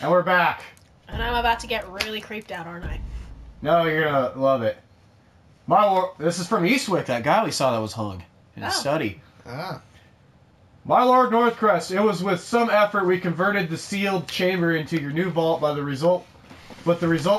And we're back. And I'm about to get really creeped out, aren't I? No, you're gonna love it. This is from Eastwick, that guy we saw that was hung in his study. Ah. My Lord Northcrest, it was with some effort we converted the sealed chamber into your new vault but the result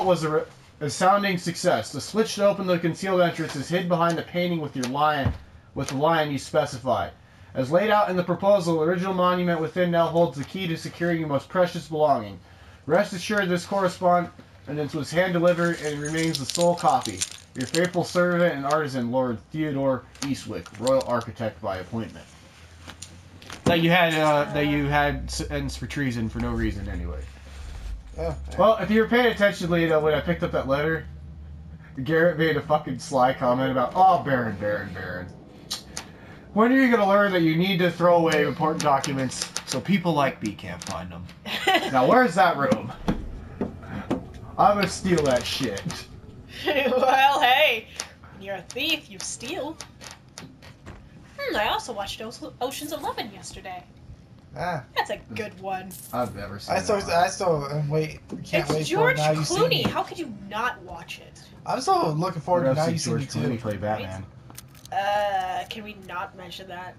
was a resounding success. The switch to open the concealed entrance is hid behind the painting with the lion you specified. As laid out in the proposal, the original monument within now holds the key to securing your most precious belonging. Rest assured this correspondence was hand-delivered and remains the sole copy. Your faithful servant and artisan, Lord Theodore Eastwick, Royal Architect by appointment. That you had sentence for treason for no reason anyway. Oh, well, if you were paying attention, Lena, when I picked up that letter, Garrett made a fucking sly comment about, oh, Baron. When are you going to learn that you need to throw away important documents so people like me can't find them? Now, where's that room? I'm going to steal that shit. Well, hey, when you're a thief, you steal. I also watched Ocean's 11 yesterday. Ah. That's a good one. I've never seen can't wait it's for George Now You See Me. Clooney. How could you not watch it? I'm so looking forward to Now You See Me George Clooney too. play Batman. Can we not mention that?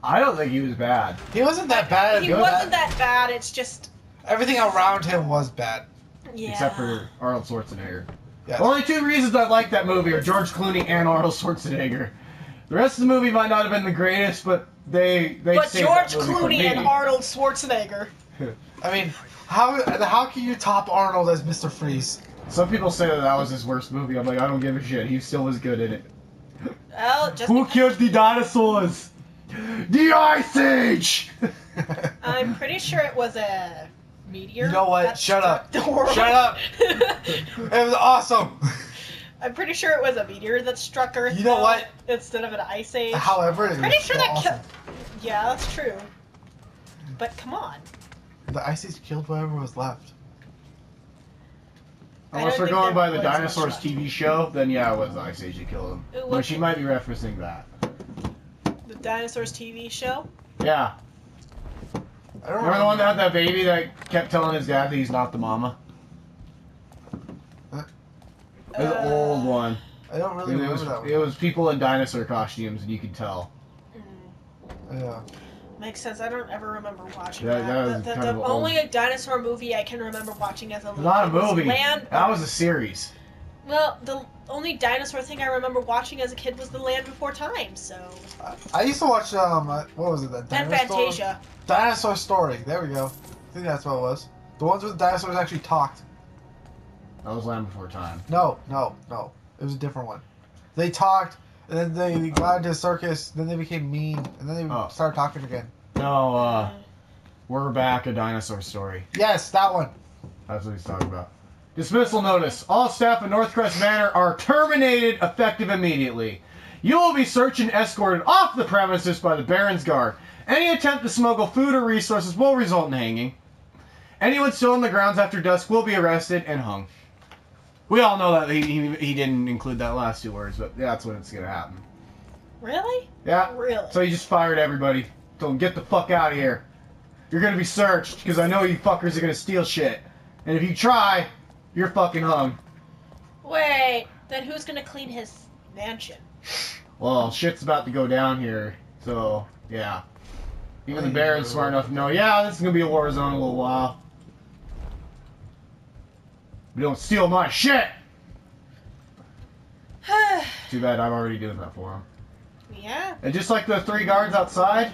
I don't think he was bad. He wasn't that bad. He wasn't that bad. It's just everything around him was bad. Yeah. Except for Arnold Schwarzenegger. Yes. The only two reasons I like that movie are George Clooney and Arnold Schwarzenegger. The rest of the movie might not have been the greatest, but they But saved George that movie for Clooney me. and Arnold Schwarzenegger. I mean, how can you top Arnold as Mr. Freeze? Some people say that was his worst movie. I'm like, I don't give a shit. He still was good in it. Well, just Who killed the dinosaurs? The Ice Age! I'm pretty sure it was a meteor. You know what? that Shut up. struck the world. Shut up. It was awesome. I'm pretty sure it was a meteor that struck Earth. You know though, what? Instead of an ice age. However, it Pretty was sure still that awesome. Yeah, that's true. But come on. The Ice Age killed whatever was left. Unless we're going by the Dinosaurs TV show, then yeah, it was the Ice Age that killed him. Ooh, But she might be referencing that. The Dinosaurs TV show? Yeah. I don't Remember the one that had that baby that kept telling his dad that he's not the mama? Huh? It was an old one. I don't really remember that one. It was people in dinosaur costumes, and you could tell. Yeah. Makes sense. I don't ever remember watching Yeah, that. that was The kind of only dinosaur movie I can remember watching as a little Not a kid was movie. Land. That was a series. Well, the only dinosaur thing I remember watching as a kid was The Land Before Time, so... I used to watch, what was it? That And Dinosaur? Fantasia. Dinosaur Story. There we go. I think that's what it was. The ones where the dinosaurs actually talked. That was Land Before Time. No. It was a different one. They talked, and then they got into a circus, then they became mean, and then they started talking again. No, We're Back, A Dinosaur Story. Yes, that one. That's what he's talking about. Dismissal notice. All staff at Northcrest Manor are terminated effective immediately. You will be searched and escorted off the premises by the Baron's Guard. Any attempt to smuggle food or resources will result in hanging. Anyone still in the grounds after dusk will be arrested and hung. We all know that he didn't include that last two words, but that's when it's going to happen. Really? Yeah. Really? So he just fired everybody. Told them, get the fuck out of here. You're going to be searched, because I know you fuckers are going to steal shit. And if you try, you're fucking hung. Wait, then who's gonna clean his mansion? Well, shit's about to go down here, so, yeah. Even the Baron's smart enough to know, yeah, this is going to be a war zone in a little while. But don't steal my shit! Too bad I'm already doing that for him. Yeah. And just like the 3 guards outside,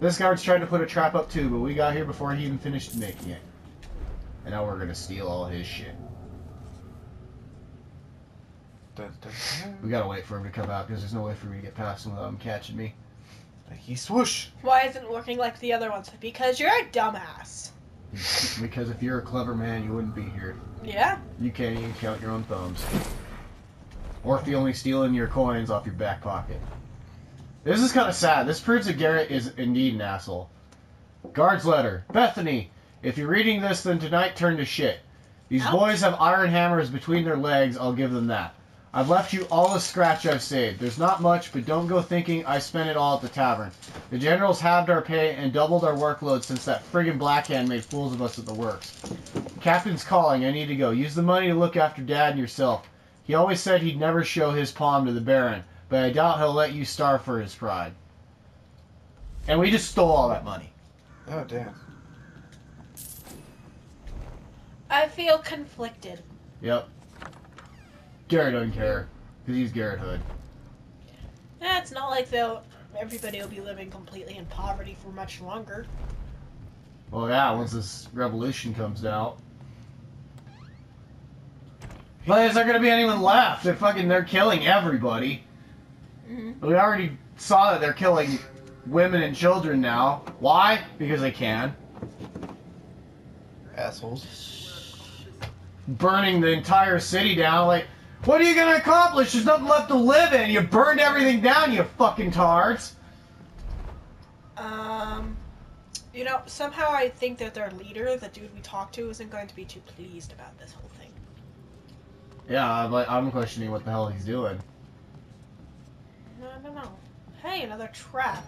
this guard's trying to put a trap up too, but we got here before he even finished making it. And now we're going to steal all his shit. We gotta wait for him to come out, because there's no way for me to get past him without him catching me. He swoosh. Why isn't it working like the other ones? Because you're a dumbass. Because if you're a clever man, you wouldn't be here. Yeah. You can't even count your own thumbs. Or if you're only stealing your coins off your back pocket. This is kind of sad. This proves that Garrett is indeed an asshole. Guard's letter. Bethany, if you're reading this, then tonight turn to shit. These boys have iron hammers between their legs, I'll give them that. I've left you all the scratch I've saved. There's not much, but don't go thinking I spent it all at the tavern. The generals halved our pay and doubled our workload since that friggin' Blackhand made fools of us at the works. Captain's calling. I need to go. Use the money to look after Dad and yourself. He always said he'd never show his palm to the Baron, but I doubt he'll let you starve for his pride. And we just stole all that money. Oh, damn. I feel conflicted. Yep. Garrett doesn't care, because he's Garrett Hood. It's not like everybody will be living completely in poverty for much longer. Well, yeah, once this revolution comes out. But is there going to be anyone left? They're killing everybody. Mm-hmm. We already saw that they're killing women and children now. Why? Because they can. Assholes. Burning the entire city down. Like, what are you going to accomplish? There's nothing left to live in. You burned everything down, you fucking tards. You know, somehow I think that their leader, the dude we talked to, isn't going to be too pleased about this whole thing. Yeah, I'm questioning what the hell he's doing. I don't know. Hey, another trap.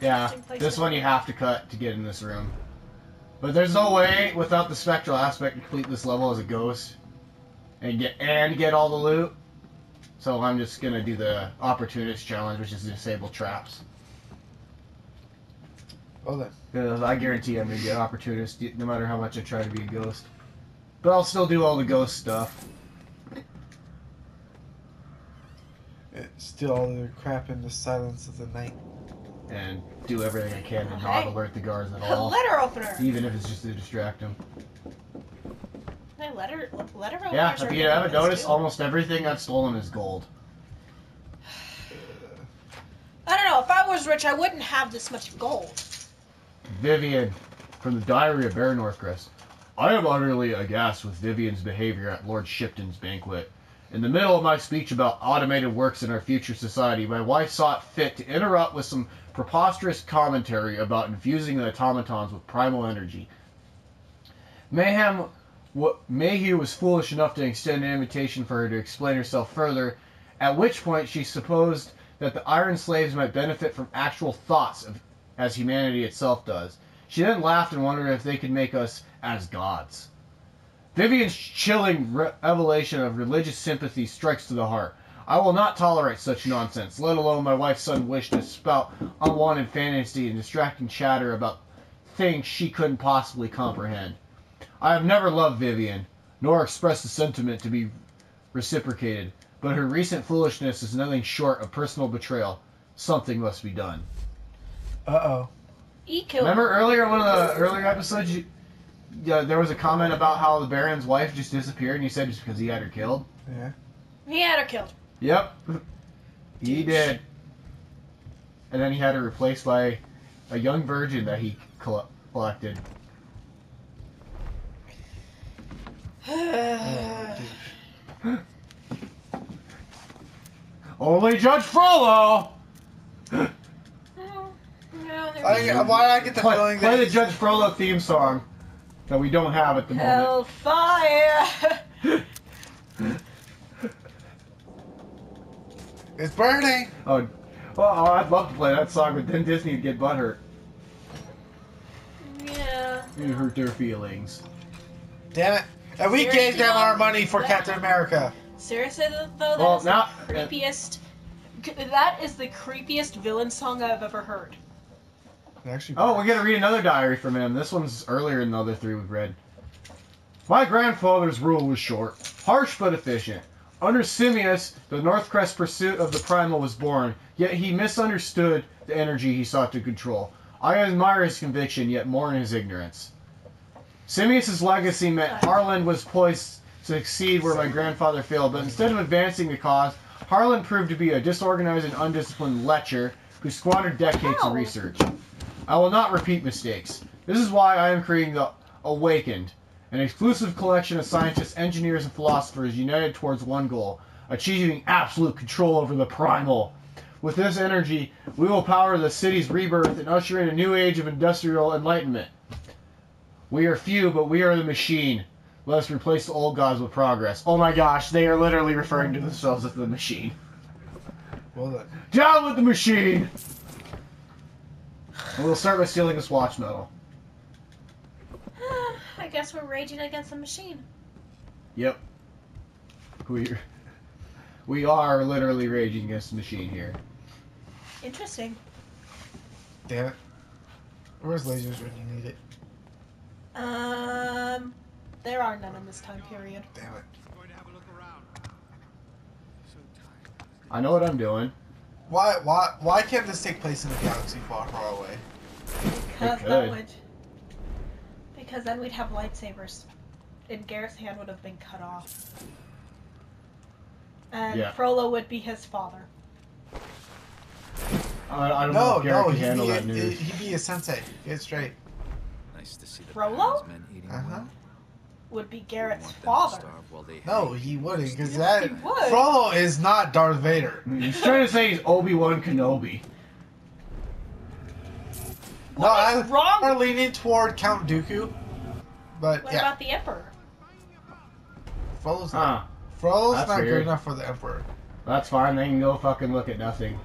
Yeah, Interesting place this to one be. you have to cut to get in this room. But there's no way, without the spectral aspect, to complete this level as a ghost and get all the loot. So I'm just gonna do the opportunist challenge, which is disable traps. Well then. Because I guarantee I'm gonna get opportunist no matter how much I try to be a ghost. But I'll still do all the ghost stuff. Steal all the crap in the silence of the night. And do everything I can to Okay. not alert the guards at A all. letter opener. Even if it's just to distract them. Hey, letter openers. Yeah, are if you good haven't ones, noticed, too. almost everything I've stolen is gold. I don't know. If I was rich, I wouldn't have this much gold. Vivian, from the Diary of Baron Northcrest. I am utterly aghast with Vivian's behavior at Lord Shipton's banquet. In the middle of my speech about automated works in our future society, my wife saw it fit to interrupt with some preposterous commentary about infusing the automatons with primal energy. Mayhew was foolish enough to extend an invitation for her to explain herself further, at which point she supposed that the Iron Slaves might benefit from actual thoughts as humanity itself does. She then laughed and wondered if they could make us as gods. Vivian's chilling revelation of religious sympathy strikes to the heart. I will not tolerate such nonsense, let alone my wife's sudden wish to spout unwanted fantasy and distracting chatter about things she couldn't possibly comprehend. I have never loved Vivian, nor expressed the sentiment to be reciprocated, but her recent foolishness is nothing short of personal betrayal. Something must be done. Uh-oh. Remember earlier, one of the earlier episodes, there was a comment about how the Baron's wife just disappeared, and you said just because he had her killed? Yeah. He had her killed. Yep. He did. And then he had her replaced by a young virgin that he collected. Only Judge Frollo! Why did I get the feeling Play that the Judge Frollo theme song that we don't have at the moment. Hellfire! it's burning? Oh, well, I'd love to play that song, but then Disney would get butthurt. Yeah. You hurt their feelings. Damn it. And we gave them our money for Captain America. Seriously, though, Well, that is now- the creepiest... That is the creepiest villain song I've ever heard. Actually, Oh, we gotta read another diary from him. This one's earlier than the other three we've read. My grandfather's rule was short, harsh but efficient. Under Simius, the Northcrest pursuit of the Primal was born, yet he misunderstood the energy he sought to control. I admire his conviction, yet mourn his ignorance. Simius's legacy meant Harlan was poised to succeed where my grandfather failed, but instead of advancing the cause, Harlan proved to be a disorganized and undisciplined lecher who squandered decades of research. I will not repeat mistakes. This is why I am creating the Awakened, an exclusive collection of scientists, engineers, and philosophers united towards one goal, achieving absolute control over the Primal. With this energy, we will power the city's rebirth and usher in a new age of industrial enlightenment. We are few, but we are the machine. Let us replace the old gods with progress. Oh my gosh, they are literally referring to themselves as the machine. Well then. Down with the machine! And we'll start by stealing this watch medal. I guess we're raging against the machine. Yep. We are literally raging against the machine here. Interesting. Damn it. Where's lasers when you need it? There are none in this time period. Damn it. I know what I'm doing. Why can't this take place in a galaxy far, far away? Because then we'd have lightsabers. And Garrett's hand would have been cut off. And Frolo would be his father. I don't know if Garrett can handle that news. He'd be a sensei. Get it straight. Nice to see the Frolo? well. Would be Garrett's father. No, he wouldn't, because Yes, he would. Frollo is not Darth Vader. He's trying to say he's Obi-Wan Kenobi. What is wrong? We're leaning toward Count Dooku, but What about the Emperor? Frollo's not good enough for the Emperor. That's fine. They can go fucking look at nothing.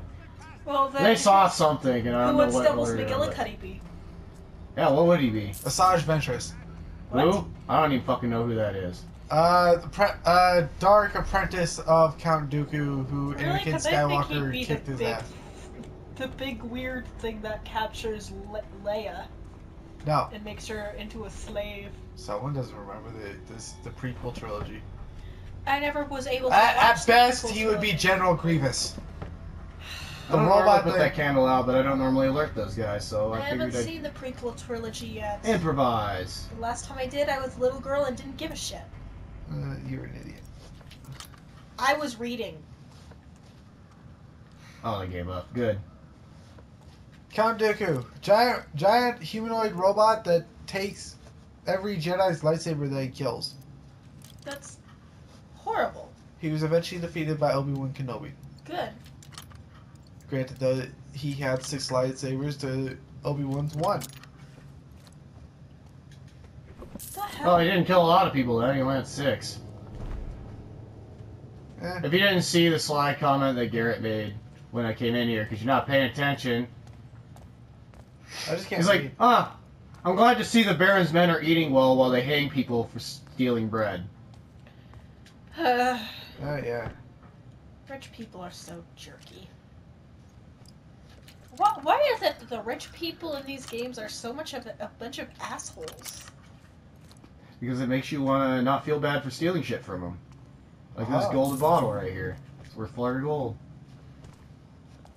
Well, then They saw something, and I don't know what. Who would Stibbles McGillicuddy be? Yeah, what would he be? Asajj Ventress. Who? I don't even fucking know who that is. Dark apprentice of Count Dooku, who Anakin Skywalker kicked his ass. The big weird thing that captures Leia. No. And makes her into a slave. Someone doesn't remember the prequel trilogy. I never was able to At best, he would be General Grievous. The robot put that candle out, but I don't normally alert those guys, so I haven't seen the prequel trilogy yet. Improvise. The last time I did, I was a little girl and didn't give a shit. You're an idiot. I was reading. Oh, I gave up. Good. Count Dooku, giant humanoid robot that takes every Jedi's lightsaber that he kills. That's horrible. He was eventually defeated by Obi-Wan Kenobi. Good. Granted, though, that he had 6 lightsabers to Obi-Wan's 1. Oh, he didn't kill a lot of people then. He only had 6. If you didn't see the sly comment that Garrett made when I came in here, because you're not paying attention. I just can't. He's like, I'm glad to see the Baron's men are eating well while they hang people for stealing bread. Yeah. Rich people are so jerky. Why is it that the rich people in these games are so much of a bunch of assholes? Because it makes you want to not feel bad for stealing shit from them. Like this golden bottle right here. It's worth 400 gold.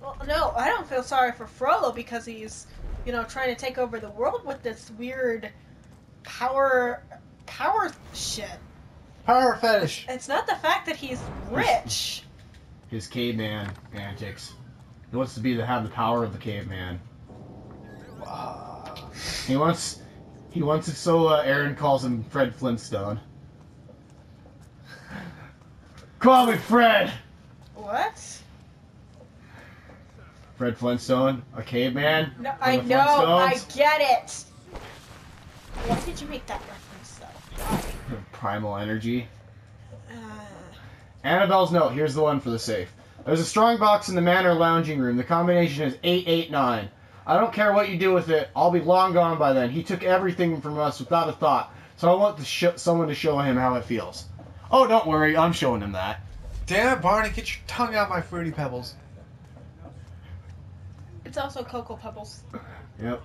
Well, no, I don't feel sorry for Frollo because he's, trying to take over the world with this weird power shit. Power fetish. It's not the fact that he's rich. His caveman antics. He wants to have the power of the caveman. He wants it so Aaron calls him Fred Flintstone. Call me Fred! What? Fred Flintstone? A caveman? No, I know, I get it! Why did you make that reference, though? Primal energy. Annabelle's note. Here's the one for the safe. There's a strong box in the Manor lounging room. The combination is 889. I don't care what you do with it. I'll be long gone by then. He took everything from us without a thought. So I want someone to show him how it feels. Oh, don't worry. I'm showing him that. Damn it, Barney. Get your tongue out of my Fruity Pebbles. It's also Cocoa Pebbles. Yep.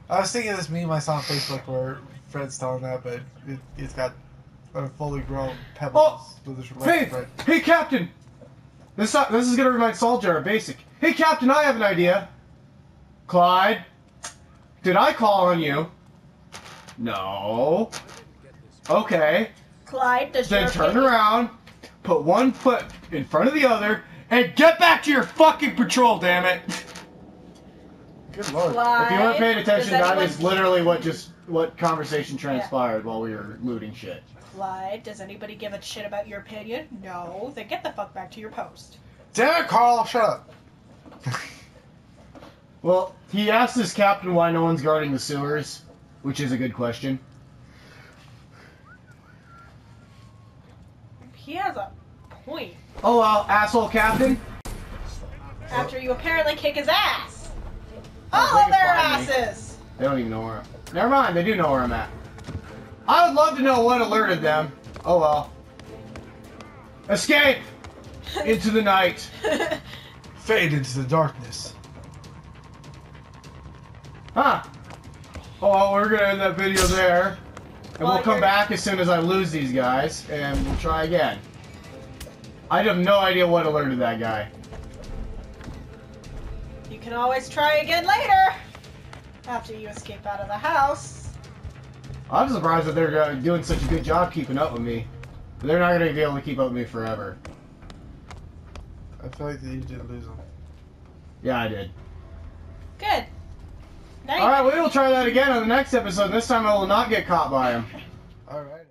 I was thinking of this meme I saw on Facebook where Fred's telling that, but it's got a fully grown Pebbles with his Fred. Hey, Captain! This is going to remind Solgar of Basic. Hey, Captain, I have an idea. Clyde, did I call on you? No. Okay. Clyde, does Then turn around, put one foot in front of the other, and get back to your fucking patrol, damn it! Good lord. Clyde, if you weren't paying attention, that is literally what conversation transpired while we were looting shit. Clyde, does anybody give a shit about your opinion? No. Then get the fuck back to your post. Damn it, Carl, shut up. Well, he asked his captain why no one's guarding the sewers, which is a good question. He has a point. Oh well, asshole captain. After you apparently kick his ass. Oh, All they of their can find me. asses. They don't even know where. Never mind, they do know where I'm at. I would love to know what alerted them. Oh well. Escape into the night. Fade into the darkness. Huh. Oh well, we're gonna end that video there. And Well, we'll come you're- back as soon as I lose these guys, and we'll try again. I have no idea what alerted that guy. You can always try again later. After you escape out of the house. I'm surprised that they're doing such a good job keeping up with me. But they're not going to be able to keep up with me forever. I feel like that you did lose them. Yeah, I did. Good. Now Alright, we will try that again on the next episode. This time I will not get caught by them. Alright.